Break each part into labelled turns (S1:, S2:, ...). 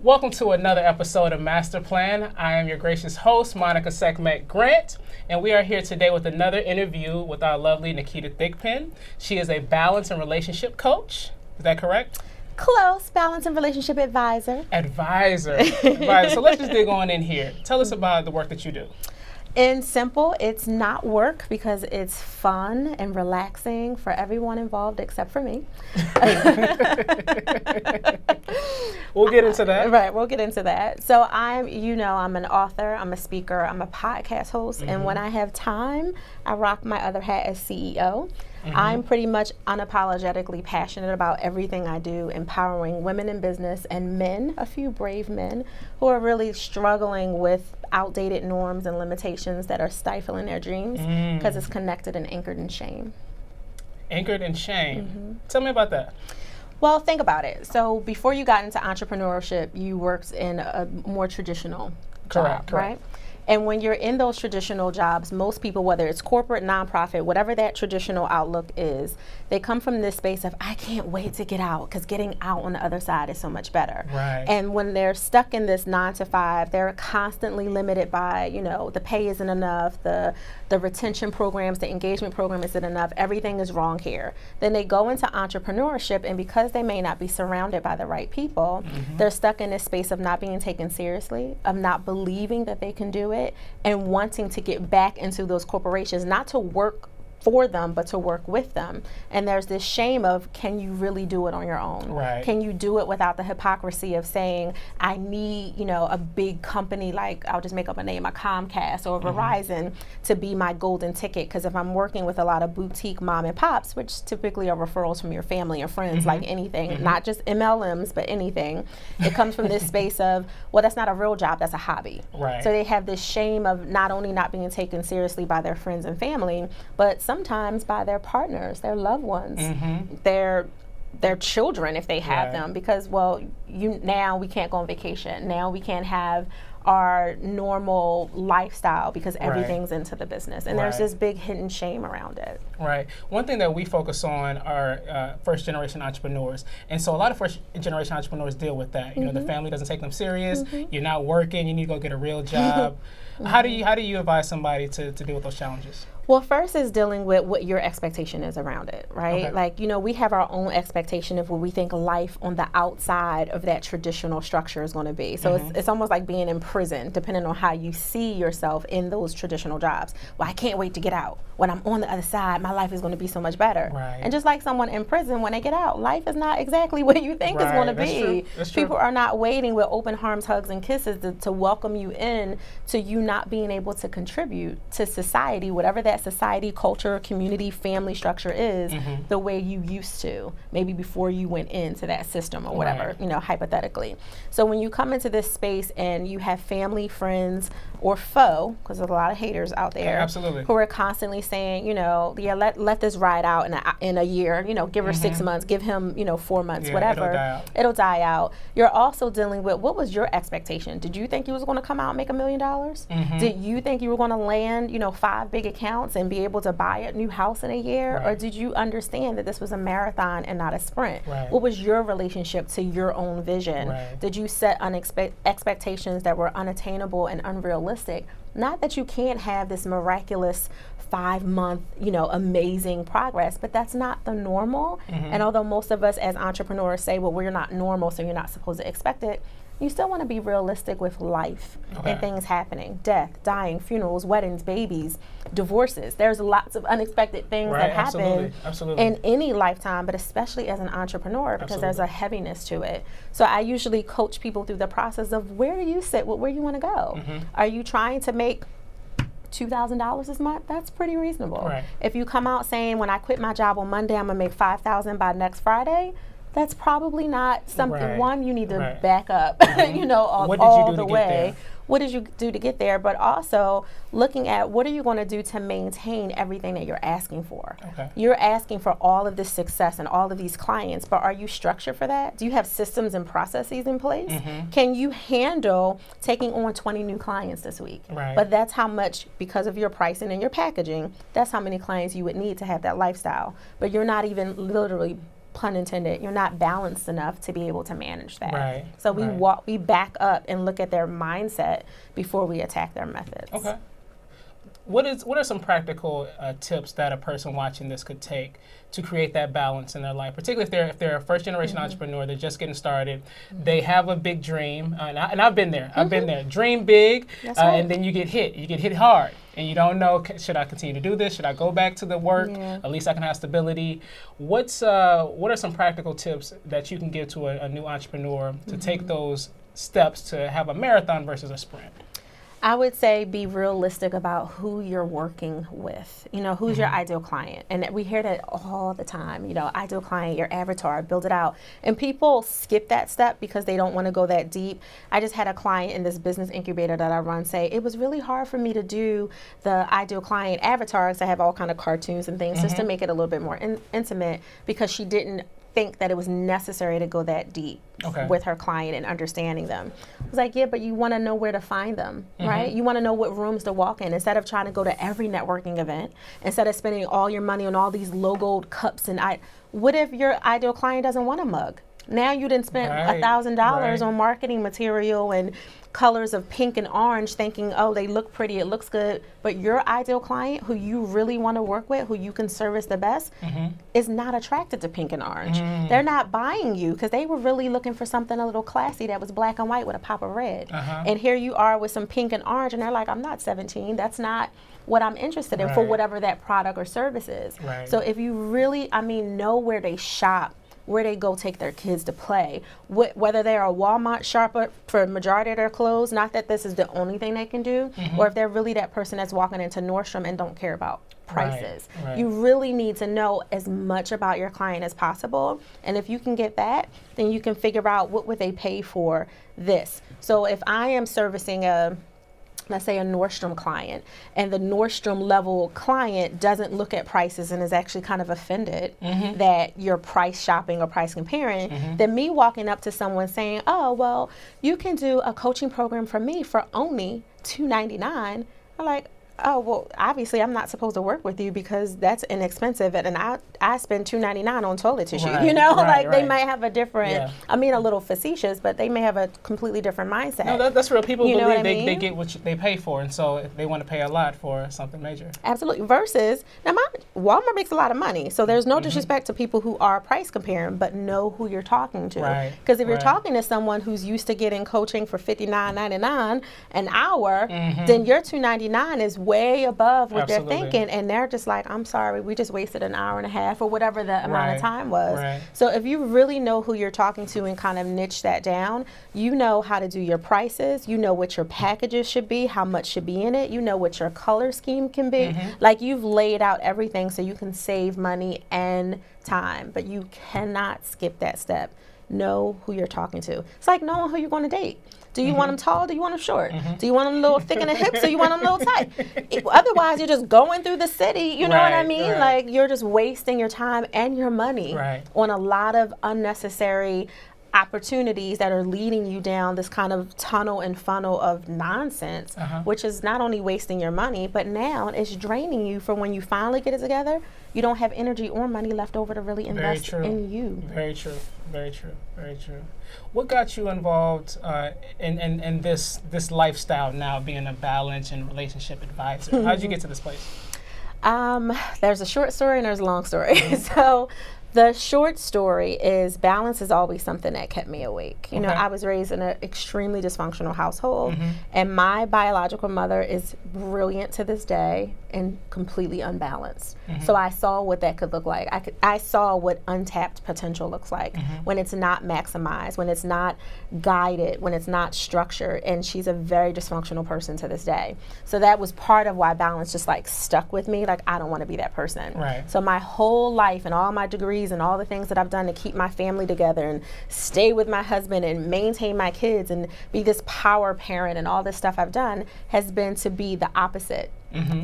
S1: Welcome to another episode of Master Plan. I am your gracious host, Monica Sekhmet Grant, and we are here today with another interview with our lovely Naketa Thigpen. She is a balance and relationship coach. Is that correct?
S2: Close. Balance and relationship advisor.
S1: Advisor. So let's just dig on in here. Tell us about the work that you do.
S2: In simple, it's not work because it's fun and relaxing for everyone involved except for me.
S1: We'll get into that.
S2: Right, we'll get into that. So I'm an author, I'm a speaker, I'm a podcast host, and when I have time, I rock my other hat as CEO. I'm pretty much unapologetically passionate about everything I do, empowering women in business and men, a few brave men, who are really struggling with outdated norms and limitations that are stifling their dreams because it's connected and anchored in shame.
S1: Anchored in shame. Tell me about that.
S2: Well, think about it. So before you got into entrepreneurship, you worked in a more traditional job, right? And when you're in those traditional jobs, most people, whether it's corporate, nonprofit, whatever that traditional outlook is, they come from this space of, I can't wait to get out because getting out on the other side is so much better.
S1: Right.
S2: And when they're stuck in this 9 to 5, they're constantly limited by, the pay isn't enough, the retention programs, the engagement program isn't enough, everything is wrong here. Then they go into entrepreneurship, and because they may not be surrounded by the right people, they're stuck in this space of not being taken seriously, of not believing that they can do it, and wanting to get back into those corporations, not to work for them, but to work with them. And there's this shame of, can you really do it on your own?
S1: Right.
S2: Can you do it without the hypocrisy of saying, I need, a big company like, I'll just make up a name, a Comcast or Verizon to be my golden ticket? Because if I'm working with a lot of boutique mom and pops, which typically are referrals from your family and friends, like anything, not just MLMs, but anything, it comes from this space of, well, that's not a real job, that's a hobby.
S1: Right.
S2: So they have this shame of not only not being taken seriously by their friends and family, but sometimes by their partners, their loved ones, their children if they have them, because now we can't go on vacation, now we can't have our normal lifestyle because everything's into the business, and there's this big hidden shame around it.
S1: Right. One thing that we focus on are first generation entrepreneurs, and so a lot of first generation entrepreneurs deal with that. The family doesn't take them serious. You're not working. You need to go get a real job. How do you advise somebody to deal with those challenges?
S2: Well, first is dealing with what your expectation is around it, right?
S1: Okay.
S2: We have our own expectation of what we think life on the outside of that traditional structure is going to be. So it's almost like being in prison, depending on how you see yourself in those traditional jobs. Well, I can't wait to get out. When I'm on the other side, my life is going to be so much better.
S1: Right.
S2: And just like someone in prison, when they get out, life is not exactly what you think it's going to be.
S1: That's true.
S2: People are not waiting with open arms, hugs, and kisses to welcome you in to you not being able to contribute to society, whatever that society, culture, community, family structure is, the way you used to, maybe before you went into that system or whatever, hypothetically. So when you come into this space and you have family, friends, or foe, because there's a lot of haters out there who are constantly saying, let this ride out in a year, give her 6 months, give him, 4 months, whatever. It'll die out. You're also dealing with, what was your expectation? Did you think you was going to come out and make $1 million? Did you think you were going to land, 5 big accounts and be able to buy a new house in a year? Or did you understand that this was a marathon and not a sprint? What was your relationship to your own vision? Did you set expectations that were unattainable and unrealistic? Not that you can't have this miraculous 5-month, amazing progress, but that's not the normal. And although most of us as entrepreneurs say, well, we're not normal, so you're not supposed to expect it, you still want to be realistic with life and things happening. Death, dying, funerals, weddings, babies, divorces. There's lots of unexpected things that happen in any lifetime, but especially as an entrepreneur, because there's a heaviness to it. So I usually coach people through the process of, where do you sit with where you want to go? Are you trying to make $2,000 this month? That's pretty reasonable. If you come out saying, when I quit my job on Monday, I'm going to make $5,000 by next Friday, that's probably not something, one, you need to back up, all the way. What did you do to get there? But also looking at, what are you going to do to maintain everything that you're asking for? You're asking for all of this success and all of these clients, but are you structured for that? Do you have systems and processes in place? Can you handle taking on 20 new clients this week? But that's how much, because of your pricing and your packaging, that's how many clients you would need to have that lifestyle. But you're not even literally pun intended, you're not balanced enough to be able to manage that.
S1: Right.
S2: So we back up and look at their mindset before we attack their methods.
S1: Okay. What are some practical tips that a person watching this could take to create that balance in their life, particularly if they're a first generation entrepreneur, they're just getting started, they have a big dream, and I've been there. I've been there. Dream big,
S2: That's right.
S1: and then you get hit hard, and you don't know, should I continue to do this? Should I go back to the work?
S2: Yeah.
S1: At least I can have stability. What are some practical tips that you can give to a new entrepreneur to take those steps to have a marathon versus a sprint?
S2: I would say be realistic about who you're working with. You know, who's your ideal client? And we hear that all the time, you know, ideal client, your avatar, build it out. And people skip that step because they don't want to go that deep. I just had a client in this business incubator that I run say, it was really hard for me to do the ideal client avatar, because I have all kind of cartoons and things just to make it a little bit more intimate, because she didn't think that it was necessary to go that deep with her client and understanding them. I was like, yeah, but you want to know where to find them, right? You want to know what rooms to walk in instead of trying to go to every networking event, instead of spending all your money on all these logoed cups. And what if your ideal client doesn't want a mug? Now you didn't spend $1,000 on marketing material and colors of pink and orange thinking, oh, they look pretty, it looks good. But your ideal client, who you really want to work with, who you can service the best, is not attracted to pink and orange. They're not buying you because they were really looking for something a little classy that was black and white with a pop of red. And here you are with some pink and orange, and they're like, I'm not 17. That's not what I'm interested in for whatever that product or service is. So if you really, know where they shop, where they go take their kids to play, whether they're a Walmart shopper for a majority of their clothes, not that this is the only thing they can do, or if they're really that person that's walking into Nordstrom and don't care about prices. You really need to know as much about your client as possible, and if you can get that, then you can figure out what would they pay for this. So if I am servicing let's say a Nordstrom client, and the Nordstrom level client doesn't look at prices and is actually kind of offended that you're price shopping or price comparing, then me walking up to someone saying, oh, well, you can do a coaching program for me for only $299. I'm like, oh, well, obviously I'm not supposed to work with you because that's inexpensive, and I spend $299 on toilet tissue, they might have a different, a little facetious, but they may have a completely different mindset.
S1: No, that's real. People believe they get what they pay for, and so they want to pay a lot for something major.
S2: Absolutely. Versus, now Walmart makes a lot of money, so there's no disrespect to people who are price comparing, but know who you're talking to. Because if you're talking to someone who's used to getting coaching for $59.99 an hour, then your $299 is way above what they're thinking, and they're just like, I'm sorry, we just wasted an hour and a half or whatever the amount of time was. So if you really know who you're talking to and kind of niche that down, you know how to do your prices, you know what your packages should be, how much should be in it, you know what your color scheme can be. Like, you've laid out everything so you can save money and time, but you cannot skip that step. Know who you're talking to. It's like knowing who you're going to date. Do you want them tall? Do you want them short? Do you want them a little thick in the hips, or you want them a little tight? Otherwise, you're just going through the city. You know what I mean? Like, you're just wasting your time and your money on a lot of unnecessary opportunities that are leading you down this kind of tunnel and funnel of nonsense, which is not only wasting your money, but now it's draining you for when you finally get it together. You don't have energy or money left over to really invest in you. Very true.
S1: Very true. Very true. What got you involved in this lifestyle now, being a balance and relationship advisor? How did you get to this place?
S2: There's a short story and there's a long story. So the short story is balance is always something that kept me awake. You know, I was raised in an extremely dysfunctional household, and my biological mother is brilliant to this day and completely unbalanced. So I saw what that could look like. I saw what untapped potential looks like when it's not maximized, when it's not guided, when it's not structured, and she's a very dysfunctional person to this day. So that was part of why balance just like stuck with me. Like, I don't want to be that person. So my whole life and all my degrees and all the things that I've done to keep my family together and stay with my husband and maintain my kids and be this power parent and all this stuff I've done has been to be the opposite.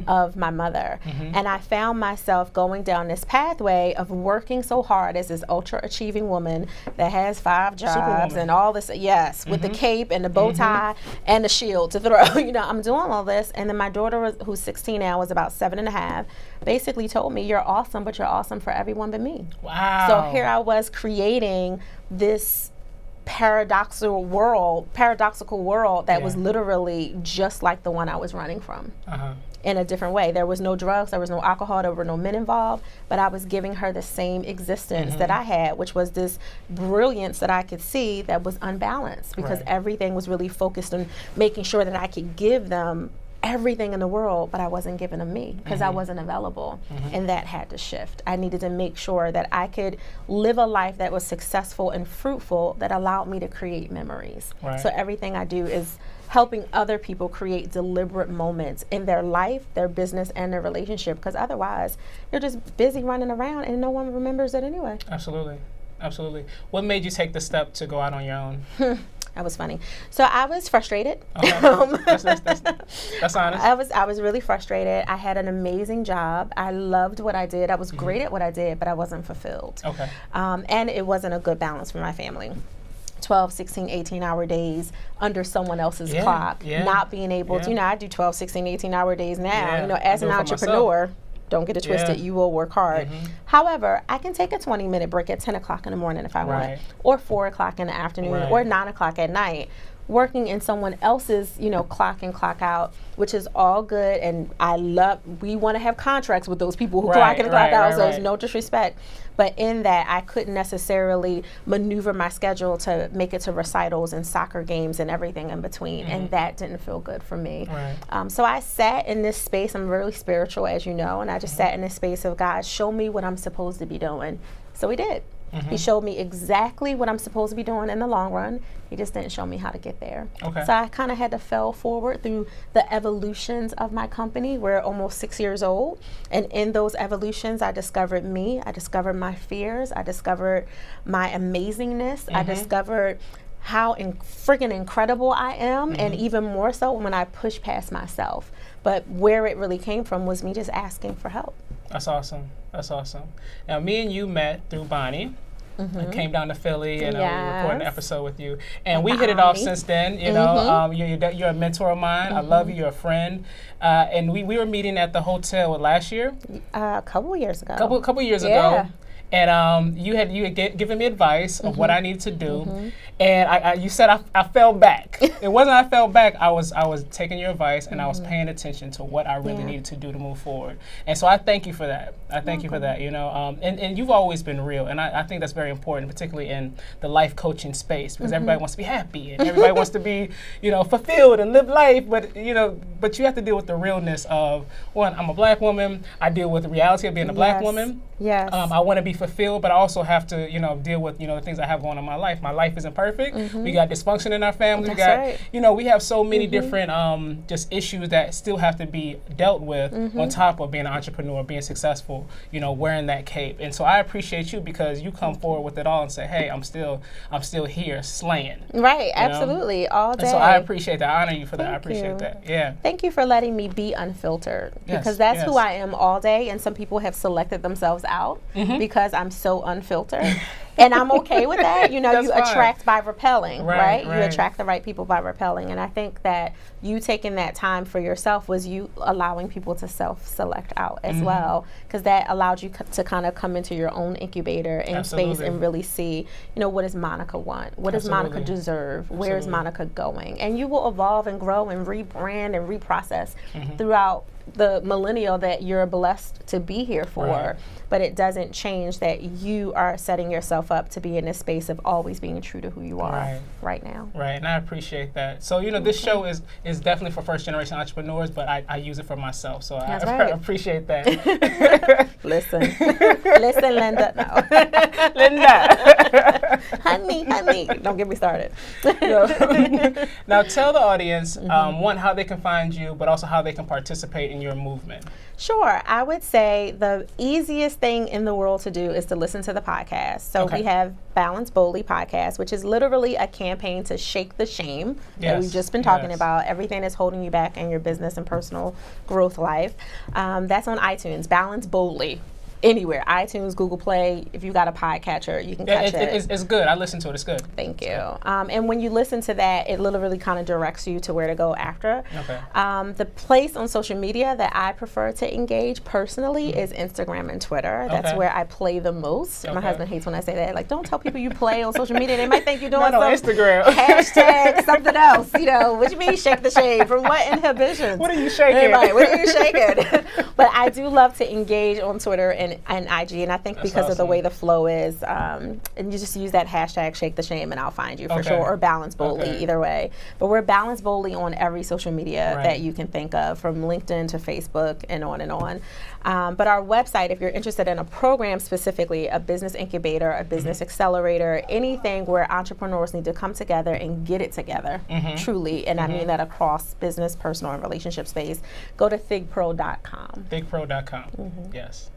S2: of my mother. And I found myself going down this pathway of working so hard as this ultra achieving woman that has 5 jobs and all this, with the cape and the bow tie and the shield to throw. You know, I'm doing all this. And then my daughter, who's 16 now, was about 7.5, basically told me, you're awesome, but you're awesome for everyone but me.
S1: Wow.
S2: So here I was creating this paradoxical world that was literally just like the one I was running from. In a different way. There was no drugs, there was no alcohol, there were no men involved, but I was giving her the same existence that I had, which was this brilliance that I could see that was unbalanced, because everything was really focused on making sure that I could give them everything in the world, but I wasn't giving them me because I wasn't available. And that had to shift. I needed to make sure that I could live a life that was successful and fruitful, that allowed me to create memories. So everything I do is helping other people create deliberate moments in their life, their business, and their relationship, because otherwise you're just busy running around and no one remembers it anyway.
S1: Absolutely. Absolutely. What made you take the step to go out on your own?
S2: That was funny. So I was frustrated.
S1: That's honest.
S2: I was really frustrated. I had an amazing job. I loved what I did. I was great at what I did, but I wasn't fulfilled. And it wasn't a good balance for my family. 12, 16, 18-hour days under someone else's clock, not being able to, you know, I do 12, 16, 18-hour days now. You know, as an entrepreneur, don't get it twisted, you will work hard. However, I can take a 20-minute break at 10 o'clock in the morning if I want, or 4 o'clock in the afternoon, or 9 o'clock at night. Working in someone else's, you know, clock in, clock out, which is all good, and we want to have contracts with those people who clock in and clock out, so it's no disrespect. But in that, I couldn't necessarily maneuver my schedule to make it to recitals and soccer games and everything in between, and that didn't feel good for me. So I sat in this space. I'm really spiritual, as you know, and I just sat in this space of, God, show me what I'm supposed to be doing. So He did. He showed me exactly what I'm supposed to be doing in the long run. He just didn't show me how to get there. So I kind of had to fail forward through the evolutions of my company. We're almost 6 years old. And in those evolutions, I discovered me. I discovered my fears. I discovered my amazingness. I discovered how friggin' incredible I am, and even more so when I push past myself. But where it really came from was me just asking for help.
S1: That's awesome. That's awesome. Now, me and you met through Bonnie. I came down to Philly and we recorded an episode with you. And we hit it off since then. You know, you're a mentor of mine. I love you. You're a friend. And we were meeting at the hotel last year?
S2: A couple years ago.
S1: Couple years ago. And you had given me advice of what I needed to do, and you said I fell back. It wasn't I fell back. I was taking your advice, and I was paying attention to what I really needed to do to move forward. And so I thank you for that. I thank you for that. You know, and you've always been real, and I think that's very important, particularly in the life coaching space, because everybody wants to be happy and everybody wants to be, you know, fulfilled and live life. But you have to deal with the realness of, one, I'm a Black woman. I deal with the reality of being a Black woman. I want to be fulfilled, but I also have to, deal with, the things I have going on in my life. My life isn't perfect. We got dysfunction in our family. We have so many different just issues that still have to be dealt with on top of being an entrepreneur, being successful, wearing that cape. And so I appreciate you because you come forward with it all and say, hey, I'm still here slaying.
S2: Right, absolutely, all day.
S1: And so I appreciate that. I honor you for that. I appreciate that. Yeah.
S2: Thank you for letting me be unfiltered, because that's who I am all day, and some people have selected themselves out because I'm so unfiltered. And I'm okay with that. You attract by repelling, right? You attract the right people by repelling. And I think that you taking that time for yourself was you allowing people to self-select out as well, because that allowed you to kind of come into your own incubator and space and really see, what does Monica want? What does Monica deserve? Where is Monica going? And you will evolve and grow and rebrand and reprocess throughout the millennial that you're blessed to be here for. But it doesn't change that you are setting yourself up to be in this space of always being true to who you are right now.
S1: Right, and I appreciate that. So, this show is definitely for first generation entrepreneurs, but I use it for myself. So I appreciate that.
S2: Listen, Linda. No.
S1: Linda.
S2: honey, don't get me started.
S1: Now tell the audience, one, how they can find you, but also how they can participate in in your movement?
S2: Sure. I would say the easiest thing in the world to do is to listen to the podcast. So we have Balance Boldly podcast, which is literally a campaign to shake the shame that we've just been talking about, everything that's holding you back in your business and personal growth life. That's on iTunes, Balance Boldly. Anywhere, iTunes, Google Play, if you got a podcatcher, you can catch it.
S1: It's good. I listen to it. It's good.
S2: Thank you. And when you listen to that, it literally kind of directs you to where to go after.
S1: Okay.
S2: The place on social media that I prefer to engage personally is Instagram and Twitter. That's where I play the most. My husband hates when I say that. Like, don't tell people you play on social media. They might think you're doing some
S1: Instagram.
S2: hashtag something else. You know, what you mean shake the shade? From what inhibitions?
S1: What are you shaking?
S2: Right, what are you shaking? But I do love to engage on Twitter and IG, and I think because of the way the flow is, and you just use that hashtag shake the shame and I'll find you for sure, or Balance Boldly, either way. But we're Balance Boldly on every social media that you can think of, from LinkedIn to Facebook and on and on. But our website, if you're interested in a program specifically, a business incubator, a business accelerator, anything where entrepreneurs need to come together and get it together, truly, and I mean that across business, personal, and relationship space, go to thigpro.com.
S1: Thigpro.com. Yes.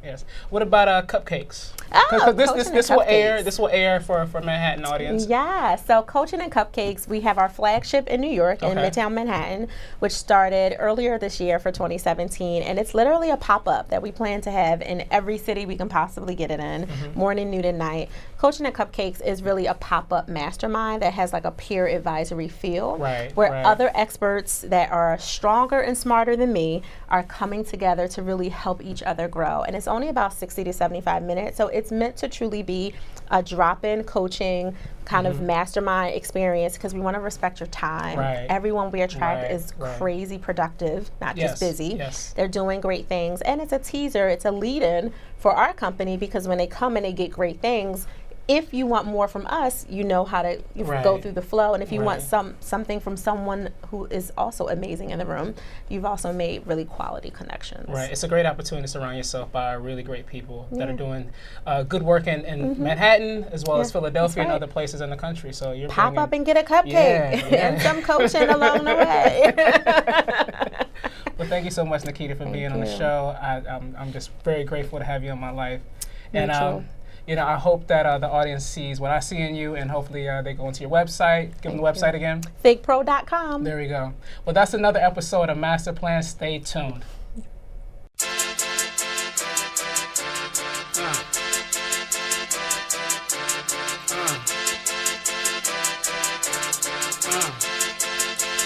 S1: What about cupcakes?
S2: Oh,
S1: this will air for Manhattan audience.
S2: Yeah. So Coaching and Cupcakes, we have our flagship in New York in Midtown Manhattan, which started earlier this year for 2017, and it's literally a pop-up that we plan to have in every city we can possibly get it in, morning, noon, and night. Coaching and Cupcakes is really a pop-up mastermind that has like a peer advisory feel, where other experts that are stronger and smarter than me are coming together to really help each other grow. And it's only about 60 to 75 minutes, so it's meant to truly be a drop-in coaching kind of mastermind experience, because we want to respect your time. Everyone we attract is crazy productive, not just busy. They're doing great things, and it's a teaser, it's a lead-in for our company, because when they come and they get great things, if you want more from us, you know how to go through the flow. And if you want something from someone who is also amazing in the room, you've also made really quality connections.
S1: It's a great opportunity to surround yourself by really great people that are doing good work in Manhattan, as well as Philadelphia and other places in the country. So you're
S2: pop up and get a cupcake and some coaching along the way.
S1: Well, thank you so much, Naketa, for being on the show. I'm just very grateful to have you in my life. And I hope that the audience sees what I see in you, and hopefully they go into your website. Give them the website again.
S2: Thigpro.com.
S1: There we go. Well, that's another episode of Master Plan. Stay tuned.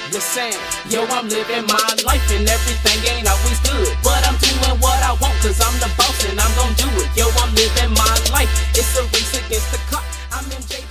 S1: Listen, yo, I'm living my life and everything ain't always good, but I'm doing what I want, cause I'm the boss and I'm gonna do it. Yo, I'm living my life. It's a race against the clock. I'm MJ.